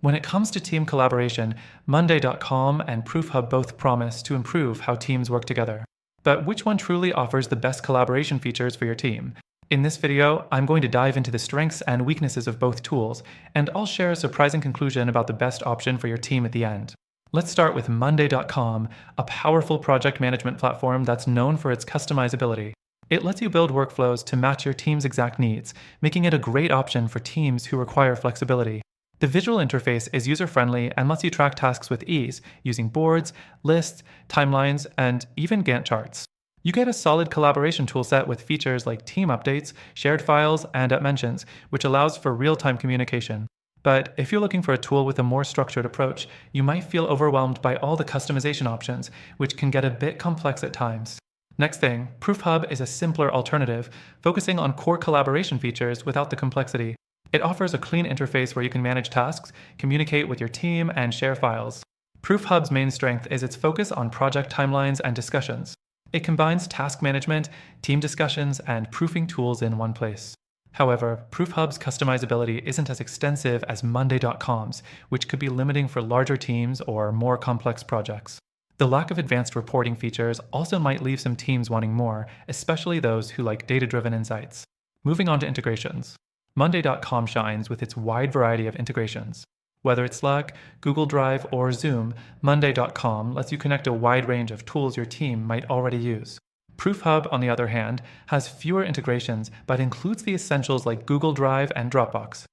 When it comes to team collaboration, Monday.com and ProofHub both promise to improve how teams work together. But which one truly offers the best collaboration features for your team? In this video, I'm going to dive into the strengths and weaknesses of both tools, and I'll share a surprising conclusion about the best option for your team at the end. Let's start with Monday.com, a powerful project management platform that's known for its customizability. It lets you build workflows to match your team's exact needs, making it a great option for teams who require flexibility. The visual interface is user-friendly and lets you track tasks with ease using boards, lists, timelines, and even Gantt charts. You get a solid collaboration toolset with features like team updates, shared files, and @mentions, which allows for real-time communication. But if you're looking for a tool with a more structured approach, you might feel overwhelmed by all the customization options, which can get a bit complex at times. Next thing, ProofHub is a simpler alternative, focusing on core collaboration features without the complexity. It offers a clean interface where you can manage tasks, communicate with your team, and share files. ProofHub's main strength is its focus on project timelines and discussions. It combines task management, team discussions, and proofing tools in one place. However, ProofHub's customizability isn't as extensive as Monday.com's, which could be limiting for larger teams or more complex projects. The lack of advanced reporting features also might leave some teams wanting more, especially those who like data-driven insights. Moving on to integrations. Monday.com shines with its wide variety of integrations. Whether it's Slack, Google Drive, or Zoom, Monday.com lets you connect a wide range of tools your team might already use. ProofHub, on the other hand, has fewer integrations but includes the essentials like Google Drive and Dropbox.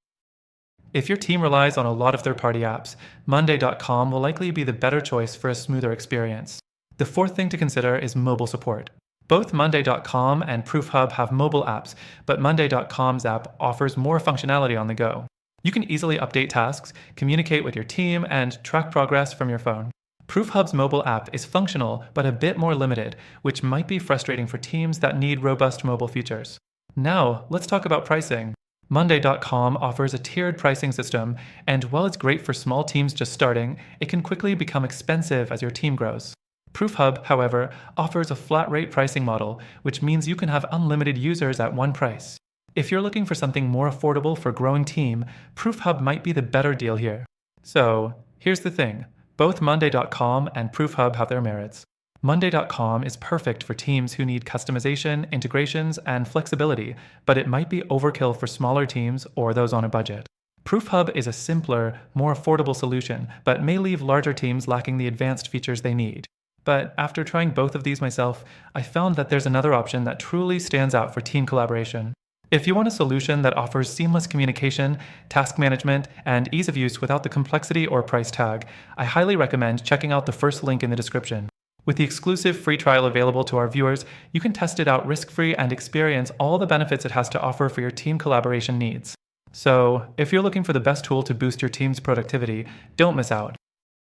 If your team relies on a lot of third-party apps, Monday.com will likely be the better choice for a smoother experience. The fourth thing to consider is mobile support. Both Monday.com and ProofHub have mobile apps, but Monday.com's app offers more functionality on the go. You can easily update tasks, communicate with your team, and track progress from your phone. ProofHub's mobile app is functional but a bit more limited, which might be frustrating for teams that need robust mobile features. Now, let's talk about pricing. Monday.com offers a tiered pricing system, and while it's great for small teams just starting, it can quickly become expensive as your team grows. ProofHub, however, offers a flat-rate pricing model, which means you can have unlimited users at one price. If you're looking for something more affordable for a growing team, ProofHub might be the better deal here. So, here's the thing. Both Monday.com and ProofHub have their merits. Monday.com is perfect for teams who need customization, integrations, and flexibility, but it might be overkill for smaller teams or those on a budget. ProofHub is a simpler, more affordable solution, but may leave larger teams lacking the advanced features they need. But after trying both of these myself, I found that there's another option that truly stands out for team collaboration. If you want a solution that offers seamless communication, task management, and ease of use without the complexity or price tag, I highly recommend checking out the first link in the description. With the exclusive free trial available to our viewers, you can test it out risk-free and experience all the benefits it has to offer for your team collaboration needs. So, if you're looking for the best tool to boost your team's productivity, don't miss out.